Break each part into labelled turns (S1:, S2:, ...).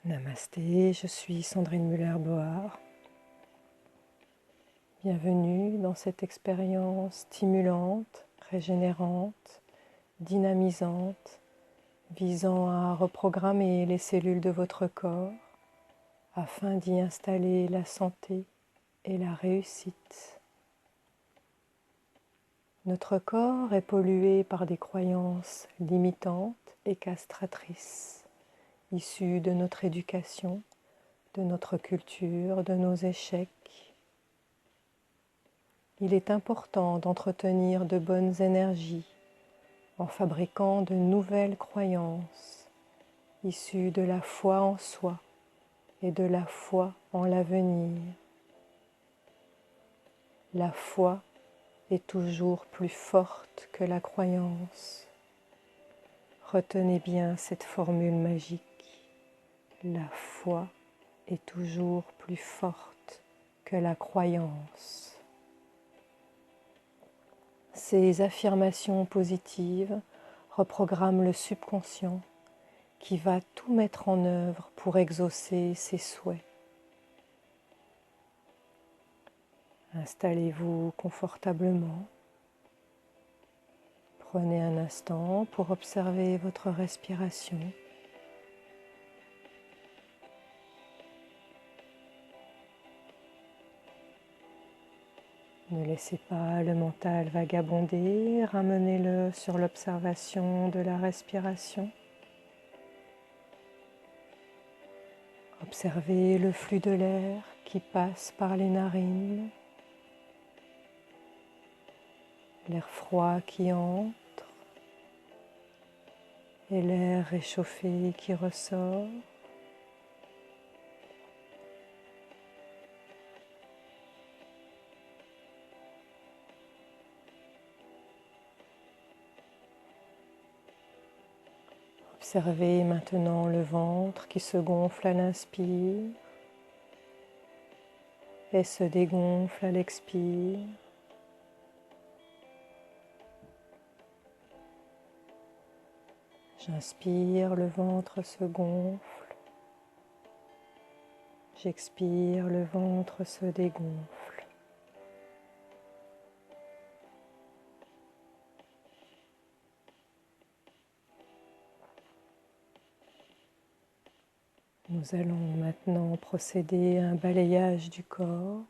S1: Namasté, je suis Sandrine Muller-Boar. Bienvenue dans cette expérience stimulante, régénérante, dynamisante, visant à reprogrammer les cellules de votre corps afin d'y installer la santé et la réussite. Notre corps est pollué par des croyances limitantes et castratrices, issues de notre éducation, de notre culture, de nos échecs. Il est important d'entretenir de bonnes énergies en fabriquant de nouvelles croyances issues de la foi en soi et de la foi en l'avenir. La foi est toujours plus forte que la croyance. Retenez bien cette formule magique. La foi est toujours plus forte que la croyance. Ces affirmations positives reprogramment le subconscient qui va tout mettre en œuvre pour exaucer ses souhaits. Installez-vous confortablement. Prenez un instant pour observer votre respiration. Ne laissez pas le mental vagabonder, ramenez-le sur l'observation de la respiration. Observez le flux de l'air qui passe par les narines, l'air froid qui entre et l'air réchauffé qui ressort. Observez maintenant le ventre qui se gonfle à l'inspire et se dégonfle à l'expire. J'inspire, le ventre se gonfle. J'expire, le ventre se dégonfle. Nous allons maintenant procéder à un balayage du corps.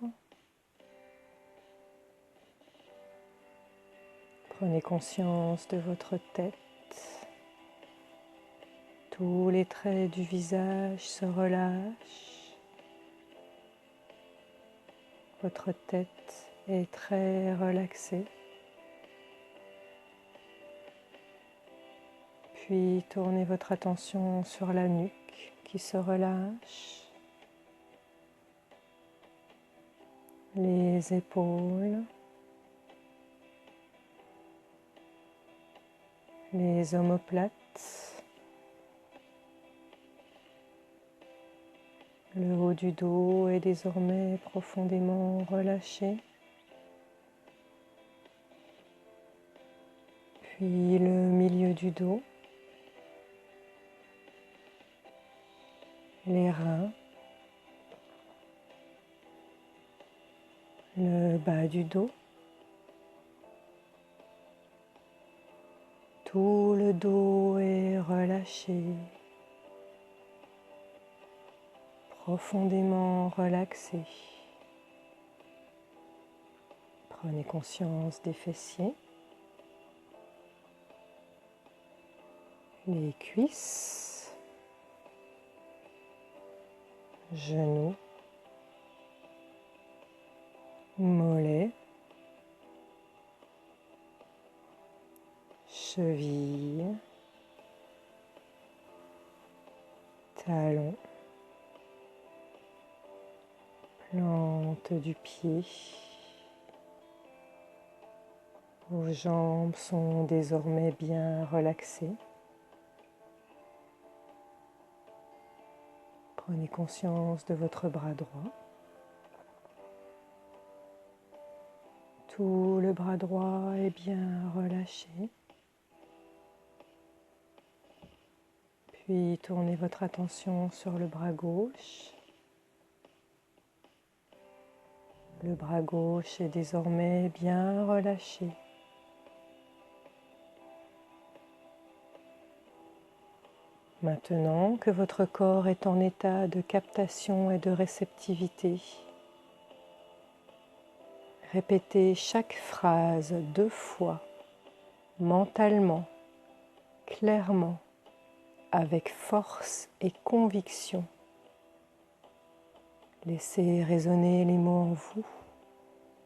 S1: Prenez conscience de votre tête. Tous les traits du visage se relâchent. Votre tête est très relaxée. Puis tournez votre attention sur la nuque qui se relâche, les épaules, les omoplates, le haut du dos est désormais profondément relâché. Puis le milieu du dos, les reins, le bas du dos, tout le dos est relâché, profondément relaxé. Prenez conscience des fessiers, les cuisses, genoux, mollets, chevilles, talons, plante du pied. Vos jambes sont désormais bien relâxées. Prenez conscience de votre bras droit. Tout le bras droit est bien relâché. Puis tournez votre attention sur le bras gauche. Le bras gauche est désormais bien relâché. Maintenant que votre corps est en état de captation et de réceptivité, répétez chaque phrase 2 fois, mentalement, clairement, avec force et conviction. Laissez résonner les mots en vous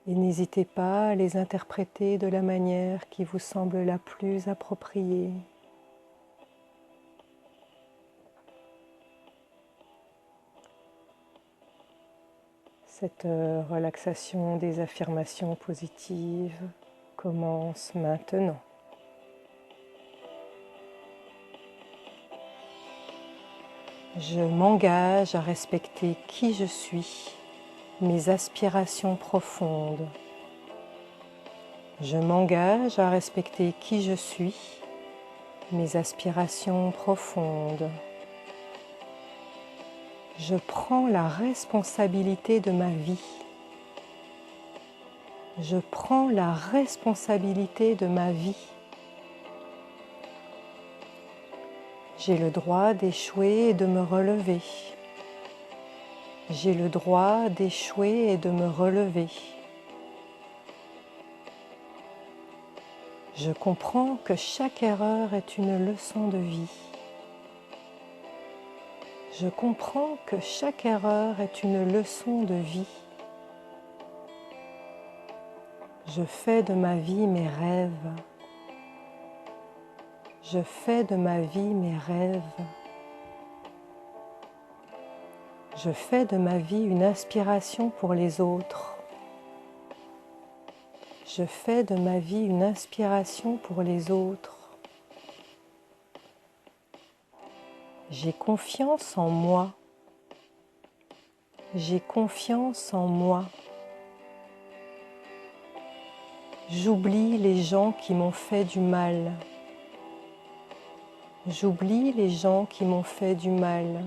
S1: et n'hésitez pas à les interpréter de la manière qui vous semble la plus appropriée. Cette relaxation des affirmations positives commence maintenant. Je m'engage à respecter qui je suis, mes aspirations profondes. Je m'engage à respecter qui je suis, mes aspirations profondes. Je prends la responsabilité de ma vie. Je prends la responsabilité de ma vie. J'ai le droit d'échouer et de me relever. J'ai le droit d'échouer et de me relever. Je comprends que chaque erreur est une leçon de vie. Je comprends que chaque erreur est une leçon de vie. Je fais de ma vie mes rêves. Je fais de ma vie mes rêves. Je fais de ma vie une inspiration pour les autres. Je fais de ma vie une inspiration pour les autres. J'ai confiance en moi. J'ai confiance en moi. J'oublie les gens qui m'ont fait du mal. J'oublie les gens qui m'ont fait du mal.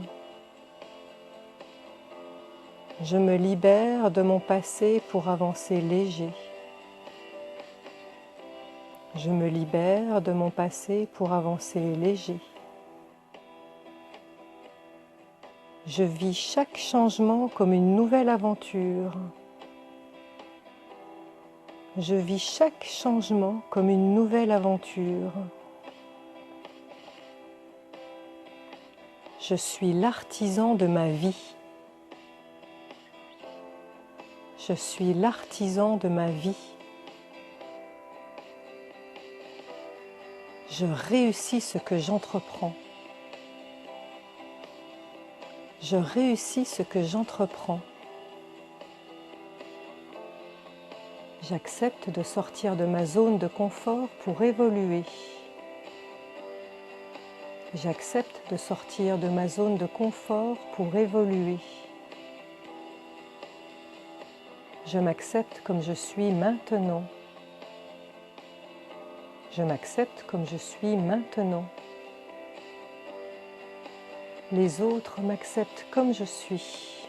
S1: Je me libère de mon passé pour avancer léger. Je me libère de mon passé pour avancer léger. Je vis chaque changement comme une nouvelle aventure. Je vis chaque changement comme une nouvelle aventure. Je suis l'artisan de ma vie. Je suis l'artisan de ma vie. Je réussis ce que j'entreprends. Je réussis ce que j'entreprends. J'accepte de sortir de ma zone de confort pour évoluer. J'accepte de sortir de ma zone de confort pour évoluer. Je m'accepte comme je suis maintenant. Je m'accepte comme je suis maintenant. Les autres m'acceptent comme je suis.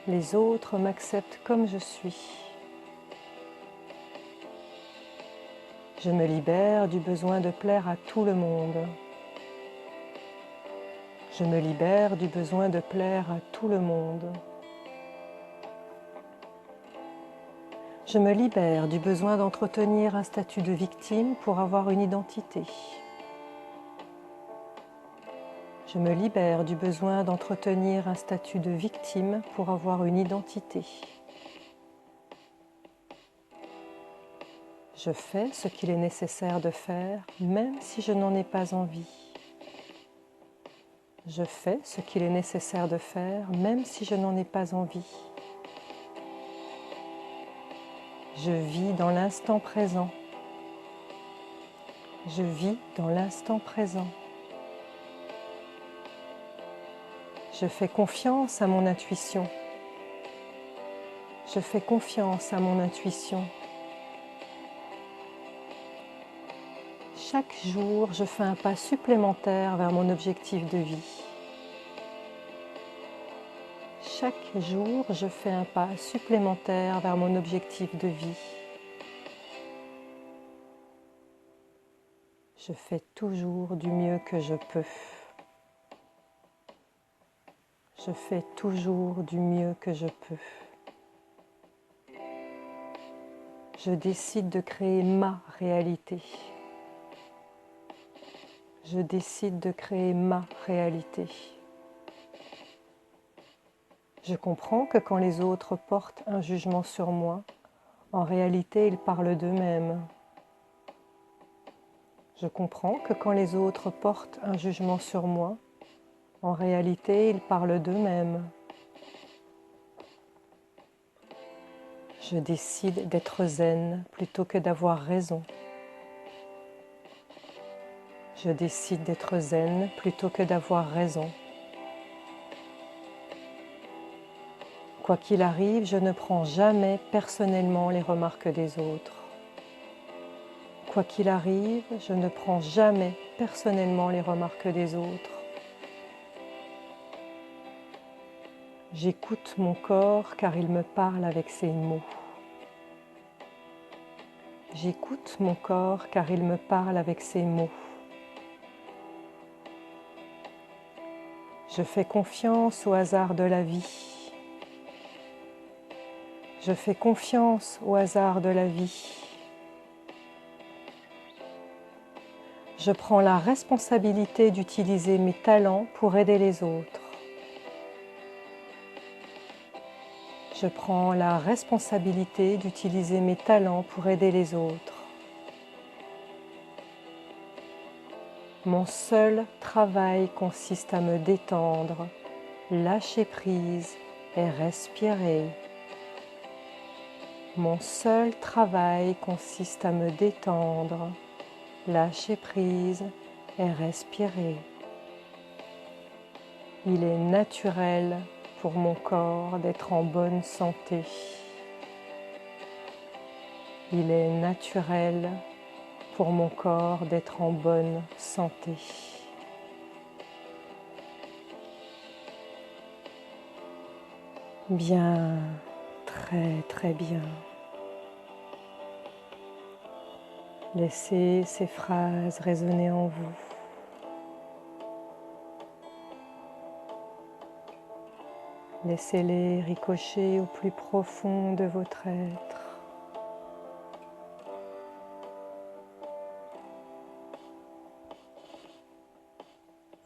S1: Les autres m'acceptent comme je suis. Je me libère du besoin de plaire à tout le monde. Je me libère du besoin de plaire à tout le monde. Je me libère du besoin d'entretenir un statut de victime pour avoir une identité. Je me libère du besoin d'entretenir un statut de victime pour avoir une identité. Je fais ce qu'il est nécessaire de faire, même si je n'en ai pas envie. Je fais ce qu'il est nécessaire de faire, même si je n'en ai pas envie. Je vis dans l'instant présent. Je vis dans l'instant présent. Je fais confiance à mon intuition. Je fais confiance à mon intuition. Chaque jour, je fais un pas supplémentaire vers mon objectif de vie. Chaque jour, je fais un pas supplémentaire vers mon objectif de vie. Je fais toujours du mieux que je peux. Je fais toujours du mieux que je peux. Je décide de créer ma réalité. Je décide de créer ma réalité. Je comprends que quand les autres portent un jugement sur moi, en réalité, ils parlent d'eux-mêmes. Je comprends que quand les autres portent un jugement sur moi, en réalité, ils parlent d'eux-mêmes. Je décide d'être zen plutôt que d'avoir raison. Je décide d'être zen plutôt que d'avoir raison. Quoi qu'il arrive, je ne prends jamais personnellement les remarques des autres. Quoi qu'il arrive, je ne prends jamais personnellement les remarques des autres. J'écoute mon corps car il me parle avec ses mots. J'écoute mon corps car il me parle avec ses mots. Je fais confiance au hasard de la vie. Je fais confiance au hasard de la vie. Je prends la responsabilité d'utiliser mes talents pour aider les autres. Je prends la responsabilité d'utiliser mes talents pour aider les autres. Mon seul travail consiste à me détendre, lâcher prise et respirer. Mon seul travail consiste à me détendre, lâcher prise et respirer. Il est naturel pour mon corps d'être en bonne santé. Il est naturel pour mon corps d'être en bonne santé. Bien, très bien. Laissez ces phrases résonner en vous. Laissez-les ricocher au plus profond de votre être.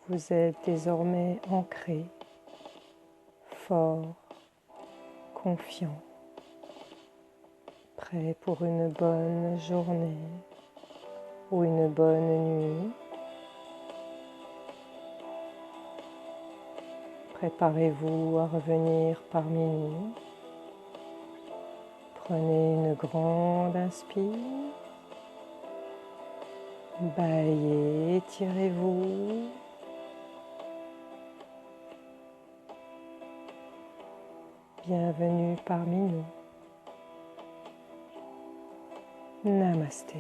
S1: Vous êtes désormais ancré, fort, confiant, prêt pour une bonne journée ou une bonne nuit. Préparez-vous à revenir parmi nous. Prenez une grande inspire. Baillez, étirez-vous. Bienvenue parmi nous. Namasté.